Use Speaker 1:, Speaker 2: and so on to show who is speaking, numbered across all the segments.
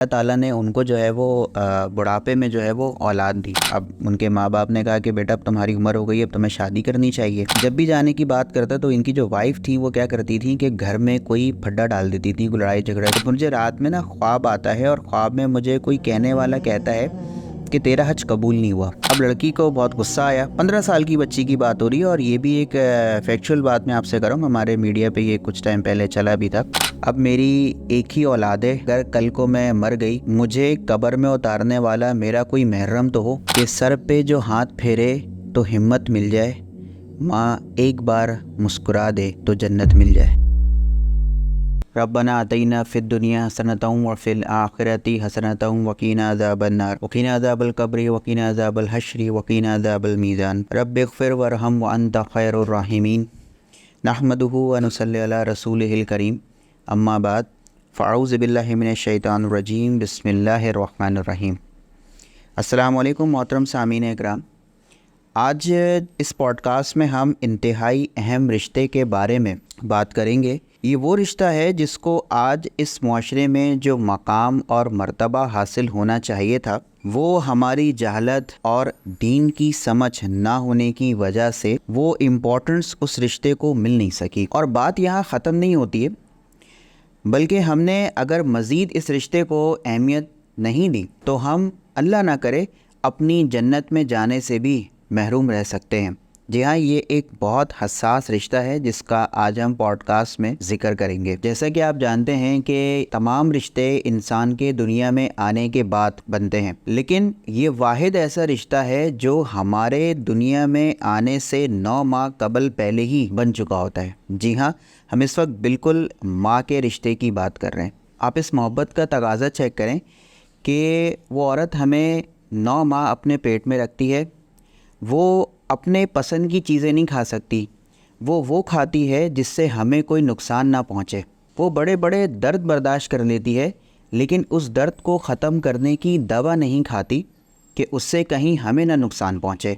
Speaker 1: अल्लाह ताला ने उनको जो है वो बुढ़ापे में जो है वो औलाद दी। अब उनके माँ बाप ने कहा कि बेटा अब तुम्हारी उम्र हो गई, अब तुम्हें शादी करनी चाहिए। जब भी जाने की बात करता तो इनकी जो वाइफ थी वो क्या करती थी कि घर में कोई फड्डा डाल देती थी, लड़ाई झगड़ा। तो मुझे रात में ना ख्वाब आता है और ख्वाब में मुझे कोई कहने वाला कहता है कि तेरा हज कबूल नहीं हुआ। अब लड़की को बहुत गुस्सा आया। 15 साल की बच्ची की बात हो रही है और ये भी एक फैक्चुअल बात मैं आपसे कर रहा हूँ, हमारे मीडिया पे ये कुछ टाइम पहले चला भी था। अब मेरी एक ही औलाद है, अगर कल को मैं मर गई, मुझे कब्र में उतारने वाला मेरा कोई महरम तो हो कि सर पे जो हाथ फेरे तो हिम्मत मिल जाए, माँ एक बार मुस्कुरा दे तो जन्नत मिल जाए। रब्बना आतीना फिद दुनिया हसनतम व फिल आखिरती हसनतम वकीना अज़ाबन नार वकीना अज़ाबल कब्री वकीना अज़ाबल हश्री वकीना अज़ाबल मीज़ान रब्बिग़फिर वरहम व अंता खैरुर राहिमीन नहमदुहु व नुसल्ली अला रसूलिहिल करीम अम्मा बाद फ़अऊज़ु बिल्लाहि मिनश शैतानिर रजीम बिस्मिल्लाहिर रहमानिर रहीम। अस्सलामु अलैकुम मोहतरम सामीन इकराम। आज इस पॉडकास्ट में हम इंतहाई अहम रिश्ते के बारे में बात करेंगे। ये वो रिश्ता है जिसको आज इस मुआशरे में जो मकाम और मर्तबा हासिल होना चाहिए था, वो हमारी जहलत और दीन की समझ ना होने की वजह से वो इम्पोर्टेंस उस रिश्ते को मिल नहीं सकी। और बात यहाँ ख़त्म नहीं होती है, बल्कि हमने अगर मज़ीद इस रिश्ते को अहमियत नहीं दी तो हम अल्लाह ना करे अपनी जन्नत में जाने से भी महरूम रह सकते हैं। जी हाँ, ये एक बहुत हसास रिश्ता है जिसका आज हम पॉडकास्ट में जिक्र करेंगे। जैसा कि आप जानते हैं कि तमाम रिश्ते इंसान के दुनिया में आने के बाद बनते हैं, लेकिन ये वाहिद ऐसा रिश्ता है जो हमारे दुनिया में आने से 9 माह कबल पहले ही बन चुका होता है। जी हाँ, हम इस वक्त बिल्कुल माँ के रिश्ते की बात कर रहे हैं। आप इस मोहब्बत का तगाज़ा चेक करें कि वो औरत हमें 9 माह अपने पेट में रखती है। वो अपने पसंद की चीज़ें नहीं खा सकती, वो खाती है जिससे हमें कोई नुकसान ना पहुँचे। वो बड़े बड़े दर्द बर्दाश्त कर लेती है, लेकिन उस दर्द को ख़त्म करने की दवा नहीं खाती कि उससे कहीं हमें ना नुकसान पहुँचे।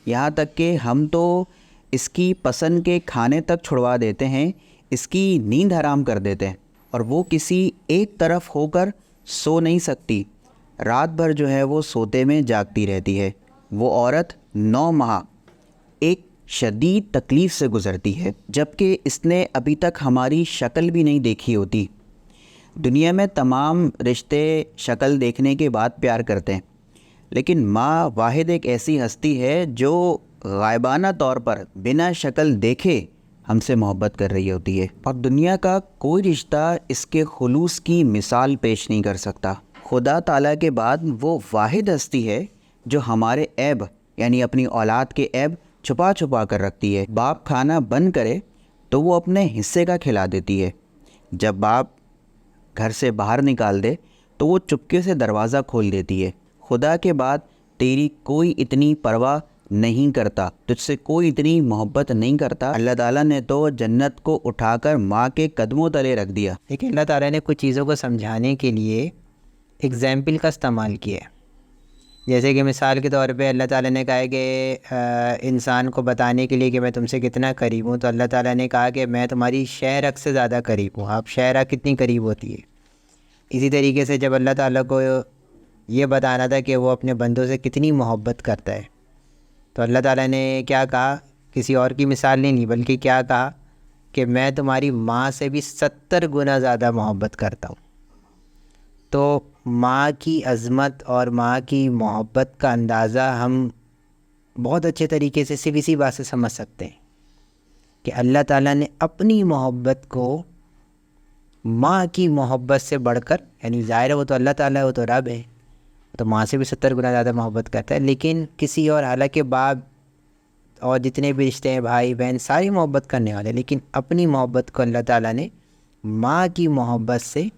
Speaker 1: यहाँ तक कि हम तो इसकी पसंद के खाने तक छुड़वा देते हैं, इसकी नींद हराम कर देते हैं, और वो किसी एक तरफ होकर सो नहीं सकती। रात भर जो है वो सोते में जागती रहती है। वो औरत 9 माह एक शदीद तकलीफ़ से गुज़रती है, जबकि इसने अभी तक हमारी शक्ल भी नहीं देखी होती। दुनिया में तमाम रिश्ते शक्ल देखने के बाद प्यार करते हैं, लेकिन माँ वाहिद एक ऐसी हस्ती है जो गायबाना तौर पर बिना शक्ल देखे हमसे मोहब्बत कर रही होती है, और दुनिया का कोई रिश्ता इसके खुलूस की मिसाल पेश नहीं कर सकता। खुदा ताला के बाद वो वाहिद हस्ती है जो हमारे ऐब यानी अपनी औलाद के ऐब छुपा छुपा कर रखती है। बाप खाना बंद करे तो वो अपने हिस्से का खिला देती है। जब बाप घर से बाहर निकाल दे तो वो चुपके से दरवाज़ा खोल देती है। खुदा के बाद तेरी कोई इतनी परवाह नहीं करता, तुझसे कोई इतनी मोहब्बत नहीं करता। अल्लाह ताला ने तो जन्नत को उठाकर माँ के कदमों तले रख दिया।
Speaker 2: लेकिन अल्लाह ताला ने कुछ चीज़ों को समझाने के लिए एग्ज़ाम्पल का इस्तेमाल किया है। जैसे कि मिसाल के तौर पे अल्लाह ताला ने कहा है कि इंसान को बताने के लिए कि मैं तुमसे कितना करीब हूँ, तो अल्लाह ताला ने कहा कि मैं तुम्हारी शहरक से ज़्यादा करीब हूँ। आप शहरक कितनी करीब होती है। इसी तरीके से जब अल्लाह ताला को ये बताना था कि वो अपने बंदों से कितनी मोहब्बत करता है, तो अल्लाह ताला ने क्या कहा, किसी और की मिसाल नहीं ली, बल्कि क्या कहा कि मैं तुम्हारी माँ से भी 70 गुना ज़्यादा मोहब्बत करता हूँ। तो माँ की अज़मत और माँ की मोहब्बत का अंदाज़ा हम बहुत अच्छे तरीके से सिर्फ इसी बात से समझ सकते हैं कि अल्लाह ताला ने अपनी मोहब्बत को माँ की मोहब्बत से बढ़कर, यानी ज़ाहिर है वो तो अल्लाह ताला है, वो तो रब है, तो माँ से भी 70 गुना ज़्यादा मोहब्बत करता है। लेकिन किसी और, हालांकि बाप और जितने भी रिश्ते हैं, भाई बहन, सारी मोहब्बत करने वाले, लेकिन अपनी मोहब्बत को अल्लाह ताला ने माँ की मोहब्बत से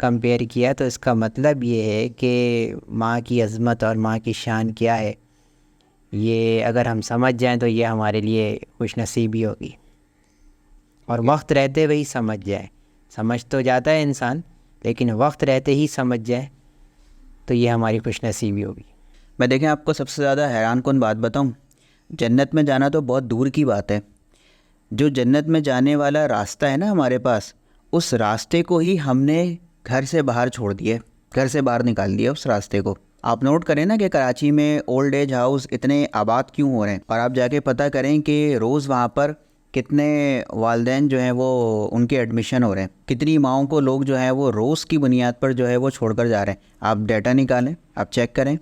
Speaker 2: कंपेयर किया। तो इसका मतलब ये है कि माँ की अज़मत और माँ की शान क्या है, ये अगर हम समझ जाएं तो ये हमारे लिए खुशनसीबी होगी। और वक्त रहते हुए ही समझ जाए, समझ तो जाता है इंसान, लेकिन वक्त रहते ही समझ जाए तो ये हमारी खुशनसीबी होगी।
Speaker 1: मैं देखें, आपको सबसे ज़्यादा हैरान कौन बात बताऊं, जन्नत में जाना तो बहुत दूर की बात है। जो जन्नत में जाने वाला रास्ता है ना हमारे पास, उस रास्ते को ही हमने घर से बाहर छोड़ दिए। घर से बाहर निकाल दिया उस रास्ते को। आप नोट करें ना कि कराची में ओल्ड एज हाउस इतने आबाद क्यों हो रहे हैं, और आप जाके पता करें कि रोज़ वहाँ पर कितने वालिदैन जो हैं वो उनके एडमिशन हो रहे हैं, कितनी माओं को लोग जो है वो रोज़ की बुनियाद पर जो है वो छोड़कर जा रहे हैं। आप डाटा निकालें, आप चेक करें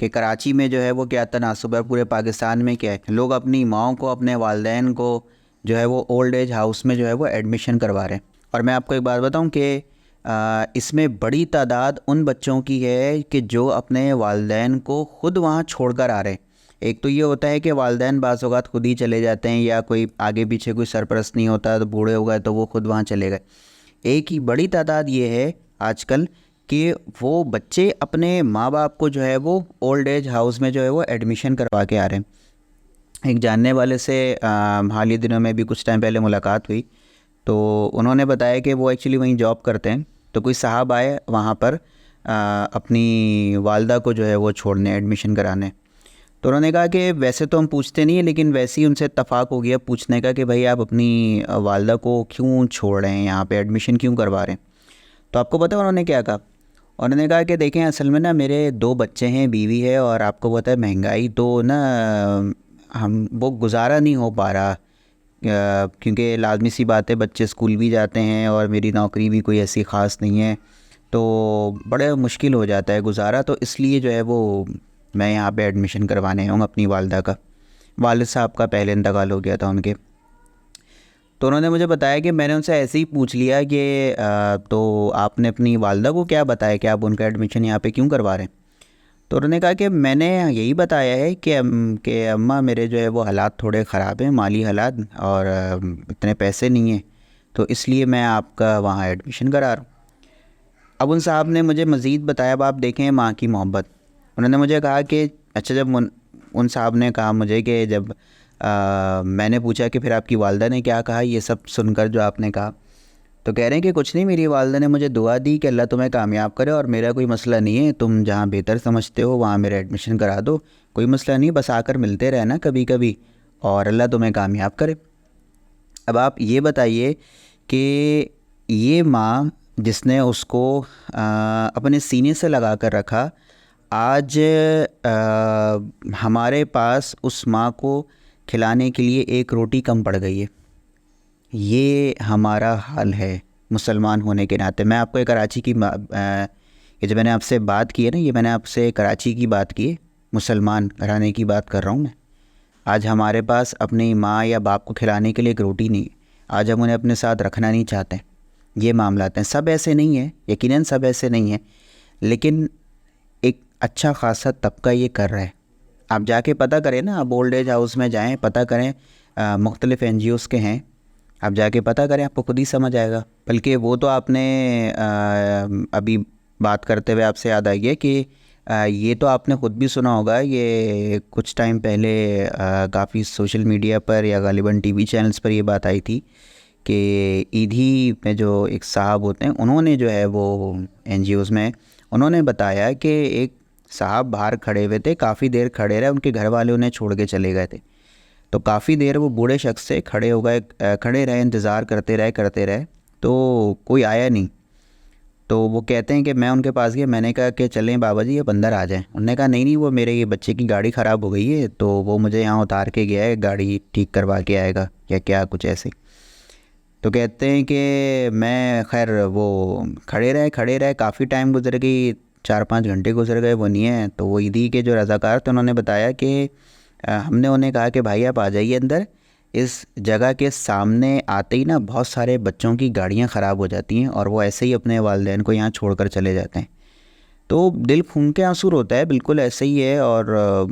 Speaker 1: कि कराची में जो है वो क्या तनासुब है, पूरे पाकिस्तान में क्या है। लोग अपनी माओं को, अपने वालिदैन को जो है वो ओल्ड एज हाउस में जो है वो एडमिशन करवा रहे हैं। और मैं आपको एक बात बताऊं कि इसमें बड़ी तादाद उन बच्चों की है कि जो अपने वालिदैन को ख़ुद वहाँ छोड़कर आ रहे हैं। एक तो ये होता है कि वालिदैन बाज़ औक़ात ख़ुद ही चले जाते हैं, या कोई आगे पीछे कोई सरपरस्त नहीं होता तो बूढ़े हो गए तो वो ख़ुद वहाँ चले गए। एक ही बड़ी तादाद ये है आजकल कि वो बच्चे अपने माँ बाप को जो है वो ओल्ड एज हाउस में जो है वो एडमिशन करवा के आ रहे हैं। एक जानने वाले से हाल ही दिनों में भी कुछ टाइम पहले मुलाकात हुई, तो उन्होंने बताया कि वो एक्चुअली वहीं जॉब करते हैं। तो कोई साहब आए वहाँ पर अपनी वालदा को जो है वो छोड़ने, एडमिशन कराने। तो उन्होंने कहा कि वैसे तो हम पूछते नहीं है, लेकिन वैसे ही उनसे इत्तफ़ाक़ हो गया पूछने का कि भाई आप अपनी वालदा को क्यों छोड़ रहे हैं, यहाँ पे एडमिशन क्यों करवा रहे हैं। तो आपको पता है उन्होंने क्या कहा? उन्होंने कहा कि देखें, असल में ना मेरे 2 बच्चे हैं, बीवी है, और आपको पता है महंगाई तो ना हम वो गुजारा नहीं हो पा रहा, क्योंकि लाजमी सी बात है बच्चे स्कूल भी जाते हैं और मेरी नौकरी भी कोई ऐसी ख़ास नहीं है, तो बड़ा मुश्किल हो जाता है गुजारा। तो इसलिए जो है वो मैं यहाँ पे एडमिशन करवाने आया हूँ अपनी वालदा का। वालिद साहब का पहले इंतकाल हो गया था उनके। तो उन्होंने मुझे बताया कि मैंने उनसे ऐसे ही पूछ लिया कि तो आपने अपनी वालदा को क्या बताया कि आप उनका एडमिशन यहाँ पे क्यों करवा रहे हैं? तो उन्होंने कहा कि मैंने यही बताया है कि अम्मा मेरे जो है वो हालात थोड़े ख़राब हैं, माली हालात, और इतने पैसे नहीं हैं, तो इसलिए मैं आपका वहाँ एडमिशन करा रहा हूँ। अब उन साहब ने मुझे मज़ीद बताया, अब आप देखें माँ की मोहब्बत। उन्होंने मुझे कहा कि अच्छा, जब उन साहब ने कहा मुझे कि जब मैंने पूछा कि फिर आपकी वालदा ने क्या कहा ये सब सुनकर जो आपने कहा, तो कह रहे हैं कि कुछ नहीं, मेरी वालदा ने मुझे दुआ दी कि अल्लाह तुम्हें कामयाब करे, और मेरा कोई मसला नहीं है, तुम जहाँ बेहतर समझते हो वहाँ मेरा एडमिशन करा दो, कोई मसला नहीं, बस आकर मिलते रहना कभी कभी, और अल्लाह तुम्हें कामयाब करे। अब आप ये बताइए कि ये माँ जिसने उसको अपने सीने से लगा कर रखा, आज हमारे पास उस माँ को खिलाने के लिए एक रोटी कम पड़ गई है। ये हमारा हाल है मुसलमान होने के नाते। मैं आपको एक कराची की ये जो मैंने आपसे बात की है ना, ये मैंने आपसे कराची की बात की है, मुसलमान घराने की बात कर रहा हूँ मैं। आज हमारे पास अपनी माँ या बाप को खिलाने के लिए एक रोटी नहीं है, आज हम उन्हें अपने साथ रखना नहीं चाहते। ये मामलात हैं, सब ऐसे नहीं है, यकीनन सब ऐसे नहीं है, लेकिन एक अच्छा खासा तबका ये कर रहा है। आप जाके पता करें ना, आप ओल्ड एज हाउस में जाएं, पता करें, मुख्तलिफ़ NGOs के हैं, आप जाके पता करें, आपको खुद ही समझ आएगा। बल्कि वो तो आपने अभी बात करते हुए आपसे याद आई है कि ये तो आपने ख़ुद भी सुना होगा, ये कुछ टाइम पहले काफ़ी सोशल मीडिया पर या गालिबन TV चैनल्स पर ये बात आई थी कि ईदी में जो एक साहब होते हैं, उन्होंने जो है वो NGOs में उन्होंने बताया कि एक साहब बाहर खड़े हुए थे, काफ़ी देर खड़े रहे, उनके घर वाले उन्हें छोड़ के चले गए थे, तो काफ़ी देर वो बूढ़े शख्स से खड़े रहे, इंतज़ार करते रहे, तो कोई आया नहीं। तो वो कहते हैं कि मैं उनके पास गया, मैंने कहा कि चलें बाबा जी, अब अंदर आ जाएं। उन्होंने कहा नहीं, वो मेरे ये बच्चे की गाड़ी ख़राब हो गई है, तो वो मुझे यहाँ उतार के गया है, गाड़ी ठीक करवा के आएगा या क्या, कुछ ऐसे। तो कहते हैं कि मैं खैर वो खड़े रहे, काफ़ी टाइम गुजर गई, 4-5 घंटे गुजर गए, वो नहीं है। तो वो ईदी के जो रज़ाकार थे उन्होंने बताया कि हमने उन्हें कहा कि भाई आप आ जाइए अंदर, इस जगह के सामने आते ही ना बहुत सारे बच्चों की गाड़ियाँ ख़राब हो जाती हैं, और वो ऐसे ही अपने वालिदैन को यहाँ छोड़कर चले जाते हैं। तो दिल खून के आंसू रोता है, बिल्कुल ऐसे ही है। और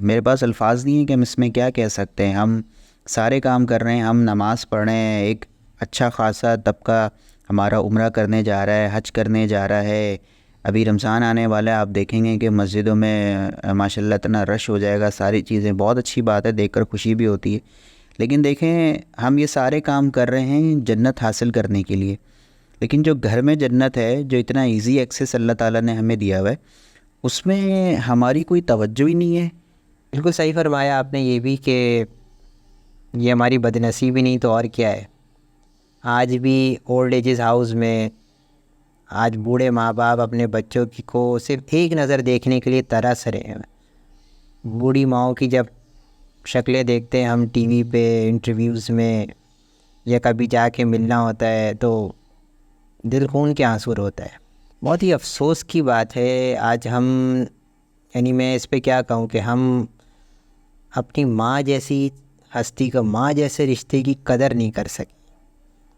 Speaker 1: मेरे पास अल्फाज नहीं है कि हम इसमें क्या कह सकते हैं। हम सारे काम कर रहे हैं, हम नमाज़ पढ़ रहे हैं, एक अच्छा खासा तबका हमारा उम्रा करने जा रहा है, हज करने जा रहा है, अभी रमज़ान आने वाला है, आप देखेंगे कि मस्जिदों में माशाल्लाह इतना रश हो जाएगा, सारी चीज़ें, बहुत अच्छी बात है, देखकर खुशी भी होती है। लेकिन देखें, हम ये सारे काम कर रहे हैं जन्नत हासिल करने के लिए, लेकिन जो घर में जन्नत है, जो इतना इजी एक्सेस अल्लाह ताला ने हमें दिया हुआ है, उसमें हमारी कोई तवज्जो ही नहीं है।
Speaker 2: बिल्कुल सही फरमाया आपने ये भी कि ये हमारी बदनसीबी नहीं तो और क्या है। आज भी ओल्ड एजेस हाउस में आज बूढ़े माँ बाप अपने बच्चों की को सिर्फ एक नज़र देखने के लिए तरस रहे हैं। बूढ़ी माँओं की जब शक्लें देखते हैं हम टीवी पे इंटरव्यूज़ में या कभी जाके मिलना होता है तो दिल खून के आंसू होता है। बहुत ही अफसोस की बात है आज हम, यानी मैं इस पे क्या कहूँ कि हम अपनी माँ जैसी हस्ती का, माँ जैसे रिश्ते की कदर नहीं कर सके।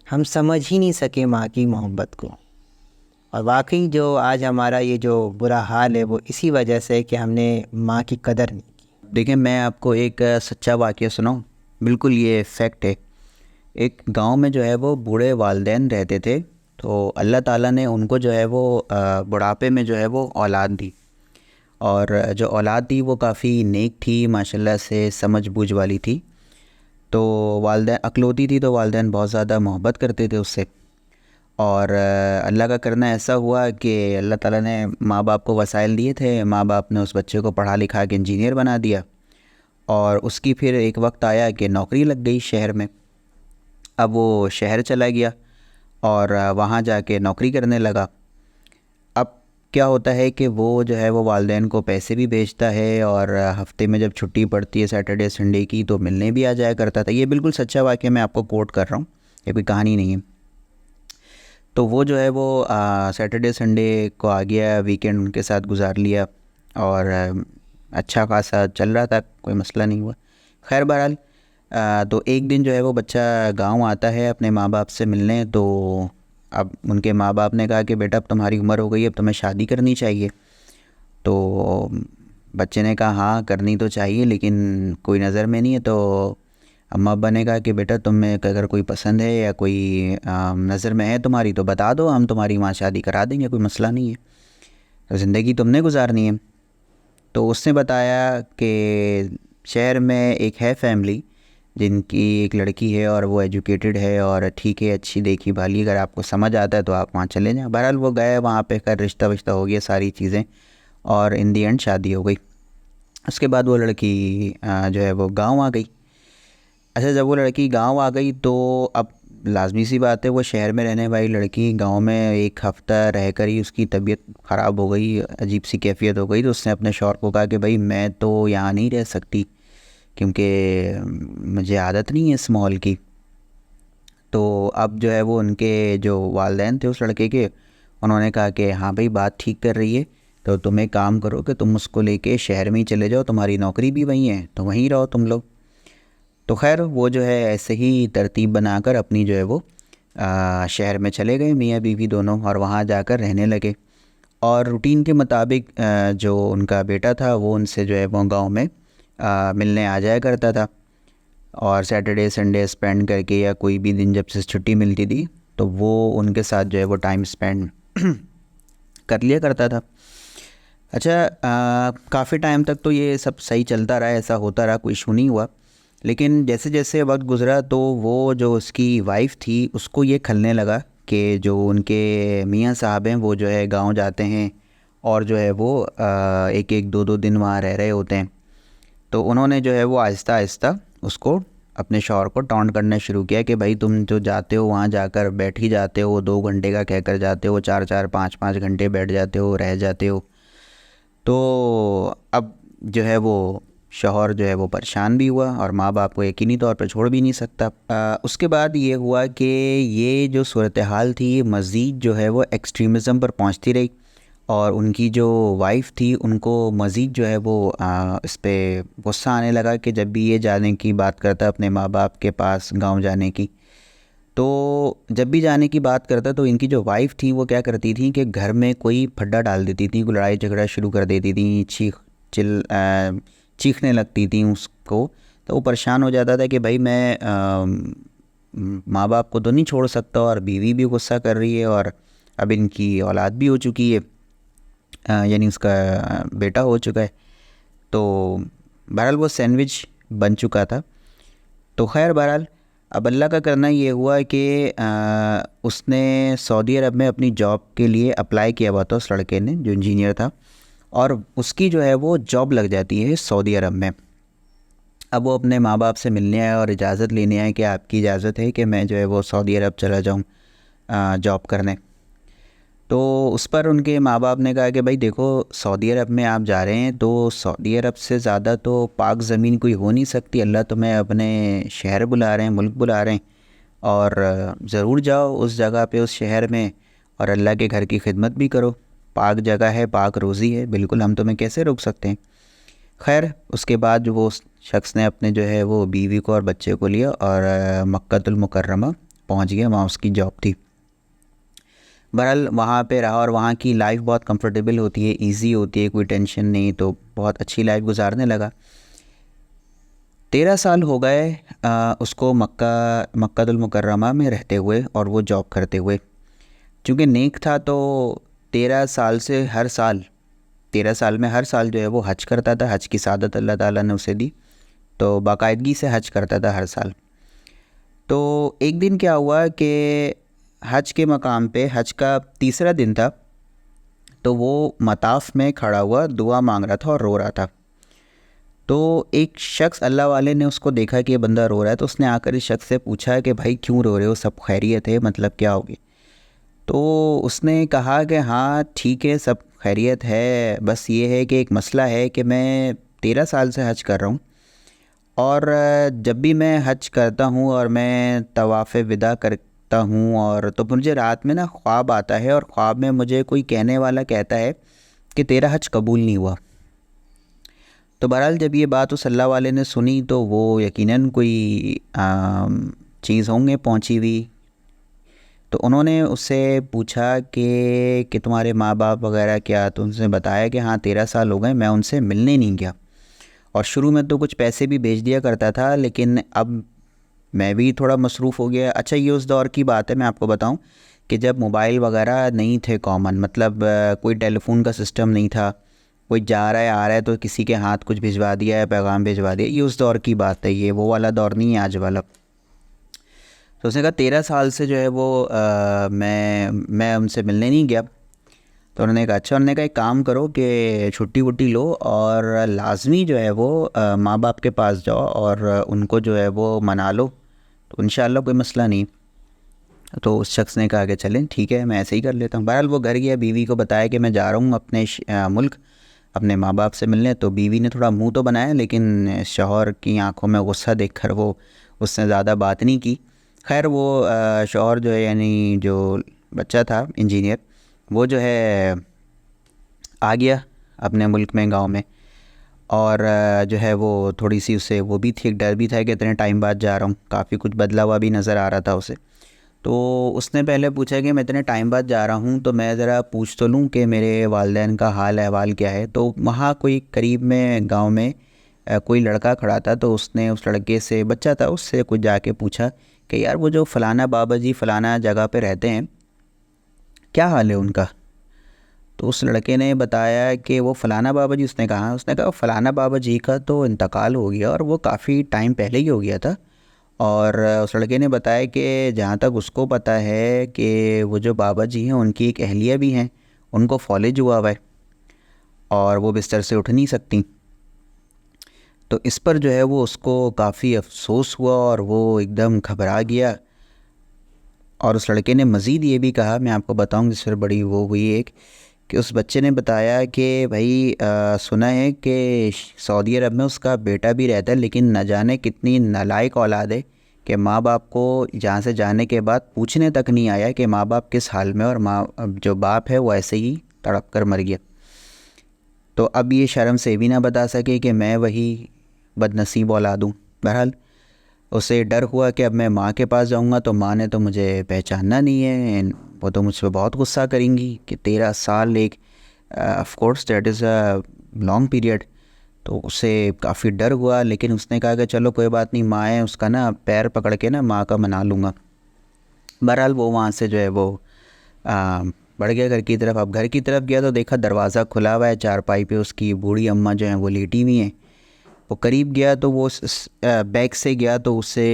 Speaker 2: हम समझ ही नहीं सके माँ की मोहब्बत को। और वाकई जो आज हमारा ये जो बुरा हाल है वो इसी वजह से है कि हमने माँ की कदर नहीं की।
Speaker 1: देखिए, मैं आपको एक सच्चा वाक़या सुनाऊँ, बिल्कुल ये फैक्ट है। एक गांव में जो है वो बूढ़े वालिदैन रहते थे, तो अल्लाह ताला ने उनको जो है वो बुढ़ापे में जो है वो औलाद दी। और जो औलाद थी वो काफ़ी नेक थी, माशाल्लाह से समझ बूझ वाली थी। तो वालिदैन अकलौती थी, तो वालिदैन बहुत ज़्यादा मोहब्बत करते थे उससे। और अल्लाह का करना ऐसा हुआ कि अल्लाह ताला ने माँ बाप को वसाइल दिए थे, माँ बाप ने उस बच्चे को पढ़ा लिखा के इंजीनियर बना दिया। और उसकी फिर एक वक्त आया कि नौकरी लग गई शहर में। अब वो शहर चला गया और वहाँ जाके नौकरी करने लगा। अब क्या होता है कि वो जो है वो वालिदैन को पैसे भी भेजता है, और हफ्ते में जब छुट्टी पड़ती है सैटरडे संडे की तो मिलने भी आ जाया करता था। ये बिल्कुल सच्चा वाक़या मैं आपको कोट कर रहा हूँ, ये कोई कहानी नहीं है। तो वो जो है वो सैटरडे संडे को आ गया, वीकेंड उनके साथ गुजार लिया और अच्छा खासा चल रहा था, कोई मसला नहीं हुआ। खैर बहरहाल तो एक दिन जो है वो बच्चा गांव आता है अपने माँ बाप से मिलने। तो अब उनके माँ बाप ने कहा कि बेटा अब तुम्हारी उम्र हो गई, अब तुम्हें शादी करनी चाहिए। तो बच्चे ने कहा हाँ करनी तो चाहिए, लेकिन कोई नज़र में नहीं है। तो अम्मा अब्बा ने कहा कि बेटा तुम्हें अगर कोई पसंद है या कोई नज़र में है तुम्हारी तो बता दो, हम तुम्हारी वहाँ शादी करा देंगे, कोई मसला नहीं है, तो ज़िंदगी तुमने गुजारनी है। तो उसने बताया कि शहर में एक है फैमिली जिनकी एक लड़की है और वो एजुकेटेड है और ठीक है, अच्छी देखी भाली, अगर आपको समझ आता है तो आप वहाँ चले जाएं। बहरहाल वो गए वहाँ पे, कर रिश्ता विश्ता हो गया, सारी चीज़ें, और इन दी एंड शादी हो गई। उसके बाद वो लड़की जो है वो गांव आ गई। अच्छा, जब वो लड़की गांव आ गई तो अब लाजमी सी बात है, वो शहर में रहने वाली लड़की गांव में एक हफ़्ता रहकर ही उसकी तबीयत ख़राब हो गई, अजीब सी कैफियत हो गई। तो उसने अपने शौहर को कहा कि भाई मैं तो यहाँ नहीं रह सकती, क्योंकि मुझे आदत नहीं है इस माहौल की। तो अब जो है वो उनके जो वालिदैन थे उस लड़के के, उन्होंने कहा कि हाँ भाई बात ठीक कर रही है, तो तुम एक काम करो कि तुम उसको लेके शहर में ही चले जाओ, तुम्हारी नौकरी भी वहीं है तो वहीं रहो तुम लोग। तो खैर वो जो है ऐसे ही तरतीब बनाकर अपनी जो है वो शहर में चले गए, मियाँ बीवी दोनों, और वहाँ जाकर रहने लगे। और रूटीन के मुताबिक जो उनका बेटा था वो उनसे जो है वो गांव में मिलने आ जाया करता था, और सैटरडे संडे स्पेंड करके या कोई भी दिन जब से छुट्टी मिलती थी तो वो उनके साथ जो है वो टाइम स्पेंड कर लिया करता था। अच्छा, काफ़ी टाइम तक तो ये सब सही चलता रहा, ऐसा होता रहा, कोई इशू नहीं हुआ। लेकिन जैसे जैसे वक्त गुजरा तो वो जो उसकी वाइफ़ थी उसको ये खलने लगा कि जो उनके मियाँ साहब हैं वो जो है गांव जाते हैं और जो है वो एक एक दो दो दिन वहाँ रह रहे होते हैं। तो उन्होंने जो है वो आहिस्ता आहिस्ता उसको, अपने शौहर को टॉन्ट करना शुरू किया कि भाई तुम जो जाते हो वहाँ जाकर बैठ ही जाते हो, 2 घंटे का कहकर जाते हो, 4-4 5-5 घंटे बैठ जाते हो, रह जाते हो। तो अब जो है वो शौहर जो है वो परेशान भी हुआ और माँ बाप को यकीनी तौर पर छोड़ भी नहीं सकता। उसके बाद ये हुआ कि ये जो सूरत हाल थी ये मज़ीद जो है वो एक्सट्रीमिज़म पर पहुँचती रही, और उनकी जो वाइफ़ थी उनको मज़ीद जो है वो इस पे गुस्सा आने लगा कि जब भी ये जाने की बात करता अपने माँ बाप के पास गांव जाने की, तो जब भी जाने की बात करता तो इनकी जो वाइफ़ थी वो क्या करती थी कि घर में कोई फड्डा डाल देती थी, कोई लड़ाई झगड़ा शुरू कर देती थी, चीखने लगती थी उसको। तो वो परेशान हो जाता था कि भाई मैं माँ बाप को तो नहीं छोड़ सकता, और बीवी भी गुस्सा कर रही है, और अब इनकी औलाद भी हो चुकी है, यानी उसका बेटा हो चुका है। तो बहरहाल वो सैंडविच बन चुका था। तो खैर बहरहाल अब अल्लाह का करना ये हुआ कि उसने सऊदी अरब में अपनी जॉब के लिए अप्लाई किया हुआ था, उस लड़के ने जो इंजीनियर था, और उसकी जो है वो जॉब लग जाती है सऊदी अरब में। अब वो अपने माँ बाप से मिलने आए और इजाज़त लेने आए कि आपकी इजाज़त है कि मैं जो है वो सऊदी अरब चला जाऊँ जॉब करने। तो उस पर उनके माँ बाप ने कहा कि भाई देखो, सऊदी अरब में आप जा रहे हैं तो सऊदी अरब से ज़्यादा तो पाक ज़मीन कोई हो नहीं सकती। अल्लाह तुम्हें अपने शहर बुला रहे हैं, मुल्क बुला रहे हैं, और ज़रूर जाओ उस जगह पे, उस शहर में, और अल्लाह के घर की खिदमत भी करो। पाक जगह है, पाक रोज़ी है, बिल्कुल हम तुम्हें कैसे रोक सकते हैं। खैर उसके बाद जो वो शख्स ने अपने जो है वो बीवी को और बच्चे को लिया और मक्कातुल मुकर्रमा पहुंच गया। वहाँ उसकी जॉब थी। बहरहाल वहाँ पे रहा और वहाँ की लाइफ बहुत कंफर्टेबल होती है, इजी होती है, कोई टेंशन नहीं, तो बहुत अच्छी लाइफ गुजारने लगा। 13 साल हो गए उसको मक्कातुल मुकर्रमा में रहते हुए और वो जॉब करते हुए। चूँकि नेक था तो 13 साल से हर साल 13 साल में हर साल जो है वो हज करता था। हज की सादत अल्लाह ताला ने उसे दी, तो बाकायदगी से हज करता था हर साल। तो एक दिन क्या हुआ कि हज के मकाम पे, हज का तीसरा दिन था, तो वो मताफ़ में खड़ा हुआ दुआ मांग रहा था और रो रहा था। तो एक शख्स, अल्लाह वाले ने उसको देखा कि ये बंदा रो रहा है, तो उसने आकर इस शख्स से पूछा कि भाई क्यों रो रहे हो, सब खैरियत है, मतलब क्या होगी। तो उसने कहा कि हाँ ठीक है, सब खैरियत है, बस ये है कि एक मसला है कि मैं 13 साल से हज कर रहा हूँ, और जब भी मैं हज करता हूँ और मैं तवाफ़ विदा करता हूँ, और तो मुझे रात में ना ख्वाब आता है, और ख्वाब में मुझे कोई कहने वाला कहता है कि तेरा हज कबूल नहीं हुआ। तो बहरहाल जब ये बात उस अल्लाह वाले ने सुनी तो वो यकीनन कोई चीज़ होंगे पहुँची हुई। तो उन्होंने उससे पूछा कि तुम्हारे माँ बाप वगैरह क्या, तो उनसे बताया कि हाँ 13 साल हो गए मैं उनसे मिलने नहीं गया, और शुरू में तो कुछ पैसे भी भेज दिया करता था, लेकिन अब मैं भी थोड़ा मसरूफ़ हो गया। अच्छा, ये उस दौर की बात है, मैं आपको बताऊं कि जब मोबाइल वगैरह नहीं थे कॉमन, मतलब कोई टेलीफोन का सिस्टम नहीं था, कोई जा रहा है आ रहा है तो किसी के हाथ कुछ भिजवा दिया है, पैगाम भिजवा दिया, ये उस दौर की बात है, ये वो वाला दौर नहीं है आज वाला। तो उसने कहा 13 साल से जो है वो मैं उनसे मिलने नहीं गया। तो उन्होंने कहा अच्छा। उन्होंने कहा एक काम करो कि छुट्टी वुट्टी लो और लाजमी जो है वो माँ बाप के पास जाओ और उनको जो है वो मना लो, तो इंशाअल्लाह कोई मसला नहीं। तो उस शख्स ने कहा कि चलें ठीक है, मैं ऐसे ही कर लेता हूँ। बहरहाल वो घर गया, बीवी को बताया कि मैं जा रहा हूँ अपने मुल्क अपने माँ बाप से मिलने। तो बीवी ने थोड़ा मुंह तो बनाया, लेकिन शौहर की आंखों में गुस्सा देखकर वो उसने ज़्यादा बात नहीं की। खैर वो शौहर जो है, यानी जो बच्चा था इंजीनियर, वो जो है आ गया अपने मुल्क में, गांव में, और जो है वो थोड़ी सी उसे वो भी थी, एक डर भी था कि इतने टाइम बाद जा रहा हूँ, काफ़ी कुछ बदला हुआ भी नज़र आ रहा था उसे। तो उसने पहले पूछा कि मैं इतने टाइम बाद जा रहा हूँ तो मैं ज़रा पूछ तो लूँ कि मेरे वालिदैन का हाल अहवाल क्या है। तो वहाँ कोई करीब में गांव में कोई लड़का खड़ा था, तो उसने उस लड़के से, बच्चा था, उससे कुछ जाके पूछा कि यार वो जो फ़लाना बाबा जी फ़लाना जगह पे रहते हैं, क्या हाल है उनका। तो उस लड़के ने बताया कि वो फ़लाना बाबा जी, उसने कहा फ़लाना बाबा जी का तो इंतकाल हो गया और वो काफ़ी टाइम पहले ही हो गया था। और उस लड़के ने बताया कि जहाँ तक उसको पता है कि वो जो बाबा जी हैं उनकी एक अहलिया भी हैं, उनको फॉलेज हुआ है और वो बिस्तर से उठ नहीं सकती। तो इस पर जो है वो उसको काफ़ी अफसोस हुआ और वो एकदम घबरा गया। और उस लड़के ने मज़ीद ये भी कहा, मैं आपको बताऊं जिस पर बड़ी वो हुई एक, कि उस बच्चे ने बताया कि भाई सुना है कि सऊदी अरब में उसका बेटा भी रहता है, लेकिन न जाने कितनी नालायक औलाद है कि माँ बाप को जहाँ से जाने के बाद पूछने तक नहीं आया कि माँ बाप किस हाल में, और अब जो बाप है वो ऐसे ही तड़प कर मर गया। तो अब ये शर्म से भी ना बता सके कि मैं वही बदनसीब औलाद हूँ। बहरहाल उसे डर हुआ कि अब मैं माँ के पास जाऊँगा तो माँ ने तो मुझे पहचानना नहीं है, वो तो मुझ पर बहुत गुस्सा करेंगी कि 13 साल, एक of course that is a long period. तो उसे काफ़ी डर हुआ, लेकिन उसने कहा कि चलो कोई बात नहीं, माँ है, उसका ना पैर पकड़ के ना माँ का मना लूँगा। बहरहाल वो वहाँ से जो है वो बढ़ गया घर की तरफ। अब घर की तरफ गया तो देखा दरवाज़ा खुला हुआ है, चारपाई पे उसकी बूढ़ी अम्मा जो हैं वो लेटी हुई हैं। वो करीब गया तो वो बैक से गया तो उससे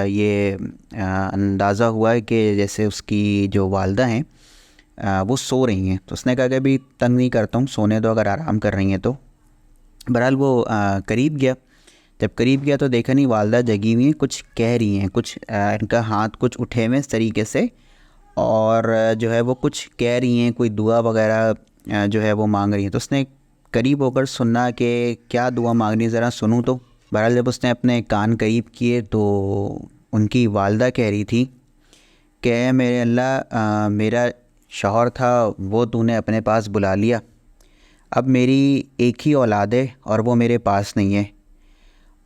Speaker 1: ये अंदाज़ा हुआ कि जैसे उसकी जो वालदा हैं वो सो रही हैं। तो उसने कहा कि अभी तंग नहीं करता हूँ, सोने दो अगर आराम कर रही हैं तो। बहरहाल वो करीब गया। जब करीब गया तो देखा नहीं, वालदा जगी हुई हैं, कुछ कह रही हैं, कुछ इनका हाथ कुछ उठे हुए इस तरीके से, और जो है वो कुछ कह रही हैं, कोई दुआ वगैरह जो है वो मांग रही हैं। तो उसने करीब होकर सुनना कि क्या दुआ मांग रही है, ज़रा सुनूं। तो बहरहाल जब उसने अपने कान करीब किए तो उनकी वालदा कह रही थी कि मेरे अल्लाह, मेरा शौहर था वो तूने अपने पास बुला लिया, अब मेरी एक ही औलाद है और वो मेरे पास नहीं है,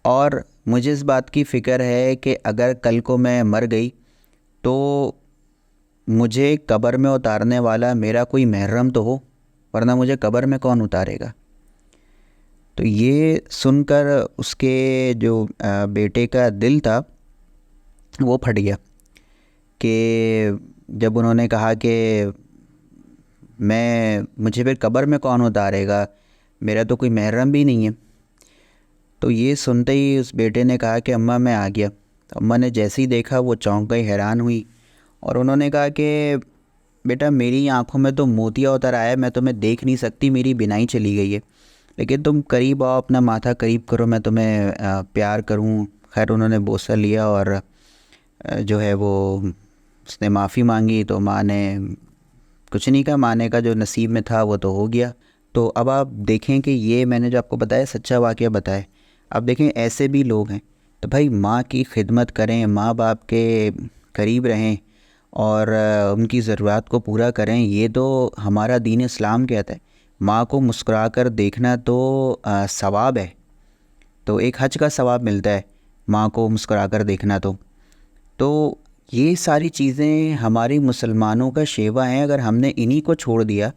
Speaker 1: और मुझे इस बात की फ़िक्र है कि अगर कल को मैं मर गई तो मुझे कब्र में उतारने वाला मेरा कोई महरम तो हो, वरना मुझे कब्र में कौन उतारेगा। तो ये सुनकर उसके जो बेटे का दिल था वो फट गया कि जब उन्होंने कहा कि मुझे फिर कब्र में कौन उतारेगा, मेरा तो कोई महरम भी नहीं है। तो ये सुनते ही उस बेटे ने कहा कि अम्मा मैं आ गया। तो अम्मा ने जैसे ही देखा वो चौंक गई, हैरान हुई, और उन्होंने कहा कि बेटा मेरी आंखों में तो मोतिया उतर आया, मैं तुम्हें देख नहीं सकती, मेरी बिनाई चली गई है, लेकिन तुम करीब आओ, अपना माथा करीब करो, मैं तुम्हें प्यार करूं। खैर उन्होंने बोसा लिया और जो है वो उसने माफ़ी मांगी। तो माँ ने कुछ नहीं कहा, माँ ने का जो नसीब में था वो तो हो गया। तो अब आप देखें कि ये मैंने जो आपको बताया सच्चा वाक़या बताया, अब देखें ऐसे भी लोग हैं। तो भाई माँ की खिदमत करें, माँ बाप के करीब रहें और उनकी ज़रूरत को पूरा करें, ये तो हमारा दीन इस्लाम कहता है। माँ को मुस्कुरा कर देखना तो सवाब है, तो एक हज का सवाब मिलता है माँ को मुस्कुरा कर देखना। तो ये सारी चीज़ें हमारी मुसलमानों का शेवा हैं। अगर हमने इन्हीं को छोड़ दिया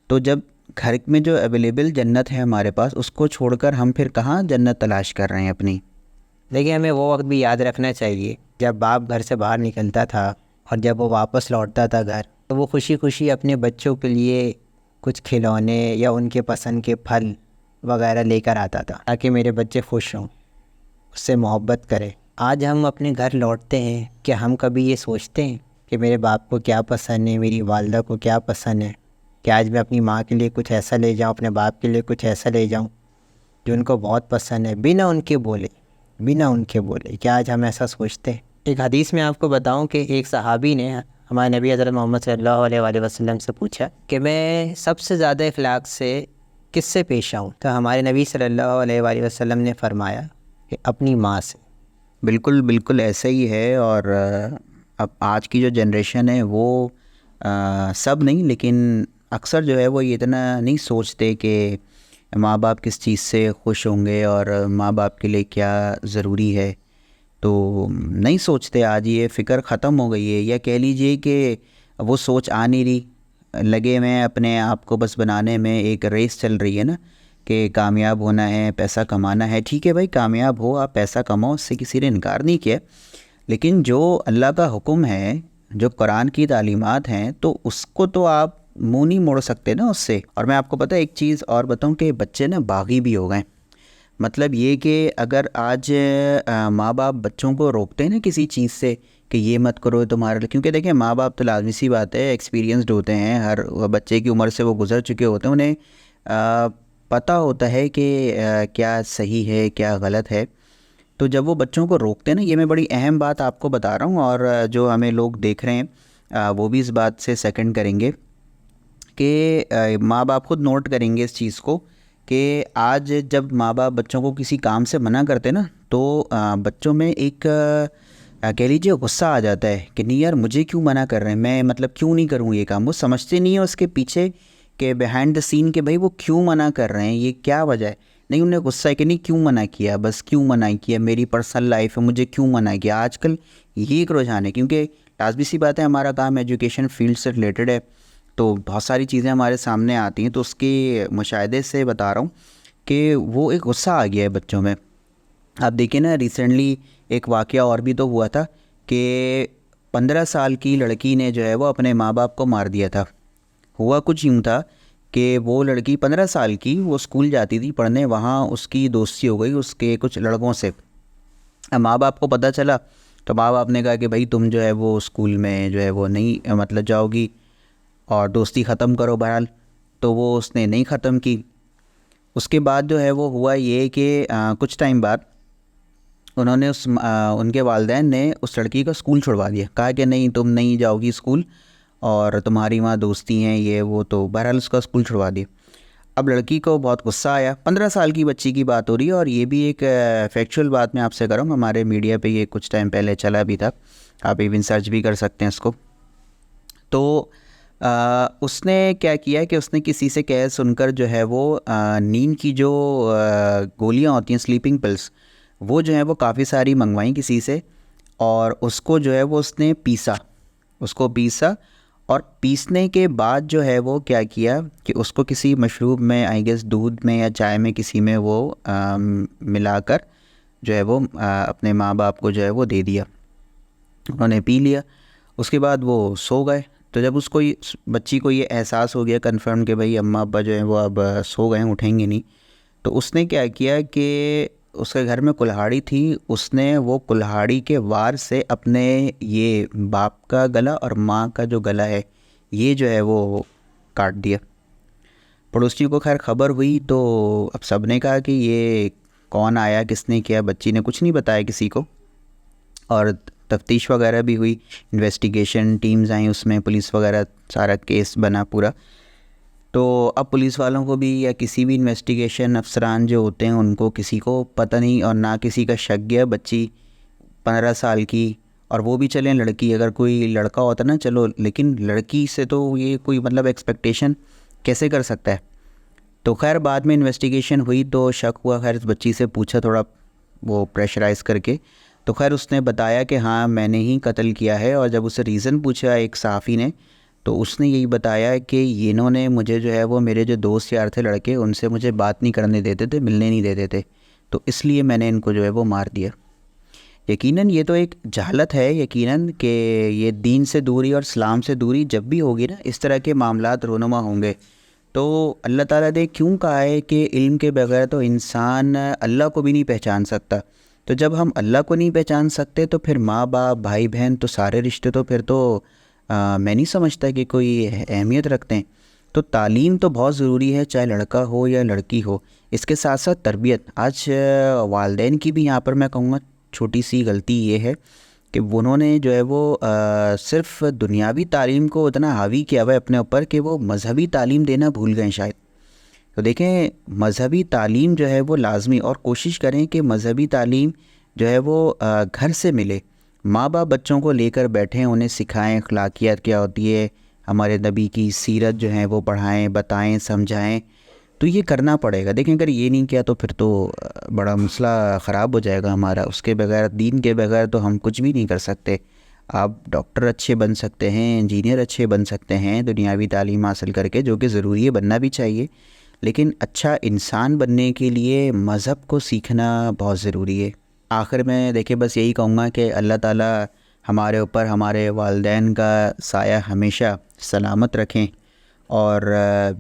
Speaker 1: तो जब घर में जो अवेलेबल जन्नत है हमारे पास, उसको छोड़कर हम फिर कहाँ जन्नत तलाश कर रहे हैं अपनी।
Speaker 2: देखिए, हमें वो वक्त भी याद रखना चाहिए जब बाप घर से बाहर निकलता था और जब वो वापस लौटता था घर, तो वो खुशी खुशी अपने बच्चों के लिए कुछ खिलौने या उनके पसंद के फल वगैरह लेकर आता था ताकि मेरे बच्चे खुश हों, उससे मोहब्बत करें। आज हम अपने घर लौटते हैं, क्या हम कभी ये सोचते हैं कि मेरे बाप को क्या पसंद है, मेरी वालदा को क्या पसंद है, कि आज मैं अपनी माँ के लिए कुछ ऐसा ले जाऊँ, अपने बाप के लिए कुछ ऐसा ले जाऊँ जो उनको बहुत पसंद है, बिना उनके बोले, बिना उनके बोले। क्या आज हम ऐसा सोचते हैं? एक हदीस में आपको बताऊं कि एक सहाबी ने हमारे नबी हज़रत मोहम्मद सल्लल्लाहु अलैहि वसल्लम से पूछा कि मैं सबसे ज़्यादा इखलाक से किससे पेश आऊँ। तो हमारे नबी सल्लल्लाहु अलैहि वसल्लम ने फरमाया कि अपनी माँ से।
Speaker 1: बिल्कुल बिल्कुल ऐसा ही है। और अब आज की जो जनरेशन है वो सब नहीं, लेकिन अक्सर जो है वो ये इतना नहीं सोचते कि माँ बाप किस चीज़ से खुश होंगे और माँ बाप के लिए क्या ज़रूरी है। तो नहीं सोचते, आज ये फ़िक्र ख़त्म हो गई है, या कह लीजिए कि वो सोच आ नहीं रही। लगे हुए हैं अपने आप को बस बनाने में, एक रेस चल रही है ना कि कामयाब होना है, पैसा कमाना है। ठीक है भाई, कामयाब हो, आप पैसा कमाओ, उससे किसी ने इनकार नहीं किया, लेकिन जो अल्लाह का हुक्म है, जो कुरान की तालीमात हैं, तो उसको तो आप मुंह नहीं मोड़ सकते ना उससे। और मैं आपको पता है एक चीज़ और बताऊं कि बच्चे ना बागी भी हो गए। मतलब ये कि अगर आज माँ बाप बच्चों को रोकते हैं ना किसी चीज़ से कि ये मत करो तुम्हारे लिए, क्योंकि देखिए माँ बाप तो लाजमी सी बात है एक्सपीरियंसड होते हैं, हर बच्चे की उम्र से वो गुजर चुके होते हैं, उन्हें पता होता है कि क्या सही है क्या गलत है। तो जब वो बच्चों को रोकते हैं ना, ये मैं बड़ी अहम बात आपको बता रहा हूँ, और जो हमें लोग देख रहे हैं वो भी इस बात से सेकंड करेंगे कि माँ बाप खुद नोट करेंगे इस चीज़ को कि आज जब माँ बाप बच्चों को किसी काम से मना करते हैं ना, तो बच्चों में एक कह लीजिए गुस्सा आ जाता है कि नहीं यार मुझे क्यों मना कर रहे हैं, मैं मतलब क्यों नहीं करूँ ये काम। वो समझते नहीं है उसके पीछे के बिहाइंड द सीन के भाई वो क्यों मना कर रहे हैं, ये क्या वजह है। नहीं, उन्हें गुस्सा है कि नहीं क्यों मना किया, बस क्यों मना किया, मेरी पर्सनल लाइफ है, मुझे क्यों मना किया। आजकल ये एक रुझान है, क्योंकि लाजमी सी बात है हमारा काम एजुकेशन फील्ड से रिलेटेड है, तो बहुत सारी चीज़ें हमारे सामने आती हैं। तो उसके मुशाहिदे से बता रहा हूँ कि वो एक गुस्सा आ गया है बच्चों में। आप देखिए ना, रिसेंटली एक वाक़या और भी तो हुआ था कि 15 साल की लड़की ने जो है वो अपने माँ बाप को मार दिया था। हुआ कुछ यूँ था कि वो लड़की 15 साल की, वो स्कूल जाती थी पढ़ने, वहाँ उसकी दोस्ती हो गई उसके कुछ लड़कों से। अब माँ बाप को पता चला तो माँ बाप ने कहा कि भाई तुम जो है वो स्कूल में जो है वो नहीं मतलब जाओगी और दोस्ती ख़त्म करो। बहरहाल तो वो उसने नहीं ख़त्म की। उसके बाद जो है वो हुआ ये कि कुछ टाइम बाद उनके वालिदैन ने उस लड़की का स्कूल छुड़वा दिया, कहा कि नहीं तुम नहीं जाओगी स्कूल, और तुम्हारी वहाँ दोस्ती हैं ये वो, तो बहरहाल उसका स्कूल छुड़वा दिया। अब लड़की को बहुत गुस्सा आया, 15 साल की बच्ची की बात हो रही है, और ये भी एक फैक्चुअल बात मैं आपसे कर रहा हूँ, हमारे मीडिया पे ये कुछ टाइम पहले चला भी था, आप इवन सर्च भी कर सकते हैं इसको। तो उसने क्या किया कि उसने किसी से कह सुनकर जो है वो नींद की जो गोलियाँ होती हैं, स्लीपिंग पिल्स, वो जो है वो काफ़ी सारी मंगवाई किसी से, और उसको जो है वो उसने पीसा, और पीसने के बाद जो है वो क्या किया कि उसको किसी मशरूब में, आई गेस दूध में या चाय में, किसी में वो मिलाकर जो है वो अपने माँ बाप को जो है वो दे दिया। उन्होंने पी लिया, उसके बाद वो सो गए। तो जब उसको बच्ची को ये एहसास हो गया कन्फर्म कि भाई अम्मा अब्बा जो है वो अब सो गए, उठेंगे नहीं, तो उसने क्या किया कि उसके घर में कुल्हाड़ी थी, उसने वो कुल्हाड़ी के वार से अपने ये बाप का गला और माँ का जो गला है ये जो है वो काट दिया। पड़ोसियों को खैर खबर हुई, तो अब सब ने कहा कि ये कौन आया, किसने किया। बच्ची ने कुछ नहीं बताया किसी को, और तफ्तीश वगैरह भी हुई, इन्वेस्टिगेशन टीम्स आई उसमें, पुलिस वगैरह, सारा केस बना पूरा। तो अब पुलिस वालों को भी या किसी भी इन्वेस्टिगेशन अफसरान जो होते हैं उनको किसी को पता नहीं, और ना किसी का शक गया। बच्ची 15 साल की, और वो भी चलें लड़की, अगर कोई लड़का होता ना चलो, लेकिन लड़की से तो ये कोई मतलब एक्सपेक्टेशन कैसे कर सकता है। तो खैर बाद में इन्वेस्टिगेशन हुई तो शक हुआ, खैर इस बच्ची से पूछा थोड़ा वो प्रेशराइज करके, तो खैर उसने बताया कि हाँ मैंने ही कत्ल किया है। और जब उससे रीज़न पूछा एक सहाफ़ी ने, तो उसने यही बताया कि इन्होंने मुझे जो है वो, मेरे जो दोस्त यार थे लड़के, उनसे मुझे बात नहीं करने देते थे, मिलने नहीं देते थे, तो इसलिए मैंने इनको जो है वो मार दिया। यकीनन ये तो एक जहालत है, यकीनन कि ये दीन से दूरी और इस्लाम से दूरी जब भी होगी ना, इस तरह के मामलात रोनुमा होंगे। तो अल्लाह ताला ने क्यों कहा है कि इल्म के बगैर तो इंसान अल्लाह को भी नहीं पहचान सकता। तो जब हम अल्लाह को नहीं पहचान सकते तो फिर माँ बाप, भाई बहन, तो सारे रिश्ते तो फिर तो मैं नहीं समझता कि कोई अहमियत रखते हैं। तो तालीम तो बहुत ज़रूरी है, चाहे लड़का हो या लड़की हो। इसके साथ साथ तरबियत। आज वालिदैन की भी यहाँ पर मैं कहूँगा छोटी सी गलती ये है कि उन्होंने जो है वो सिर्फ़ दुनियावी तालीम को इतना हावी किया हुआ है अपने ऊपर कि वो मज़हबी तालीम देना भूल गए शायद। तो देखें, मज़हबी तालीम जो है वो लाजमी, और कोशिश करें कि मज़हबी तालीम जो है वो घर से मिले। माँ बाप बच्चों को लेकर बैठें, उन्हें सिखाएं अखलाकियात क्या होती है, हमारे नबी की सीरत जो है वो पढ़ाएं, बताएं, समझाएं। तो ये करना पड़ेगा। देखें अगर ये नहीं किया तो फिर तो बड़ा मसला ख़राब हो जाएगा हमारा। उसके बगैर, दीन के बगैर तो हम कुछ भी नहीं कर सकते। आप डॉक्टर अच्छे बन सकते हैं, इंजीनियर अच्छे बन सकते हैं दुनियावी तालीम हासिल करके, जो कि ज़रूरी है, बनना भी चाहिए, लेकिन अच्छा इंसान बनने के लिए मज़हब को सीखना बहुत ज़रूरी है। आखिर में देखिए बस यही कहूँगा कि अल्लाह ताला हमारे ऊपर, हमारे वालिदैन का साया हमेशा सलामत रखें। और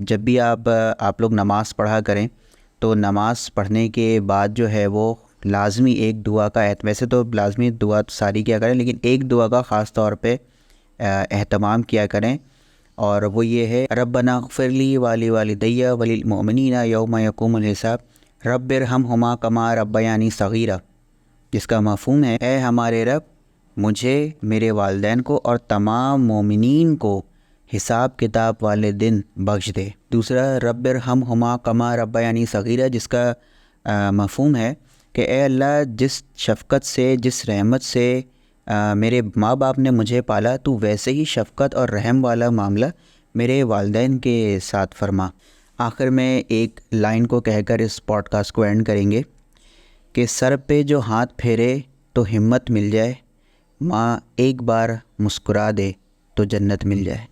Speaker 1: जब भी आप लोग नमाज़ पढ़ा करें तो नमाज़ पढ़ने के बाद जो है वो लाजमी एक दुआ का वैसे तो लाजमी दुआ तो सारी किया करें, लेकिन एक दुआ का ख़ास तौर पे एहतमाम किया करें, और वो ये है, रब्बना ग़फ़िरली वाली वालिदैया वलिल मोमिनीना यौम यक़ूमुल हिसाब रब्बिरहमहुमा कमा रब्बयानी सग़ीरा, जिसका मफ़हूम है, ए हमारे रब, मुझे, मेरे वालिदैन को और तमाम मोमिनीन को हिसाब किताब वाले दिन बख्श दे। दूसरा, रब्बिरहमहुमा कमा रब्बयानी सग़ीरा, जिसका मफ़हूम है कि ए अल्लाह, जिस शफ़क़त से, जिस रहमत से मेरे माँ बाप ने मुझे पाला, तू वैसे ही शफ़क़त और रहम वाला मामला मेरे वालिदैन के साथ फरमा। आखिर में एक लाइन को कहकर इस पॉडकास्ट को एंड करेंगे कि सर पे जो हाथ फेरे तो हिम्मत मिल जाए, माँ एक बार मुस्कुरा दे तो जन्नत मिल जाए।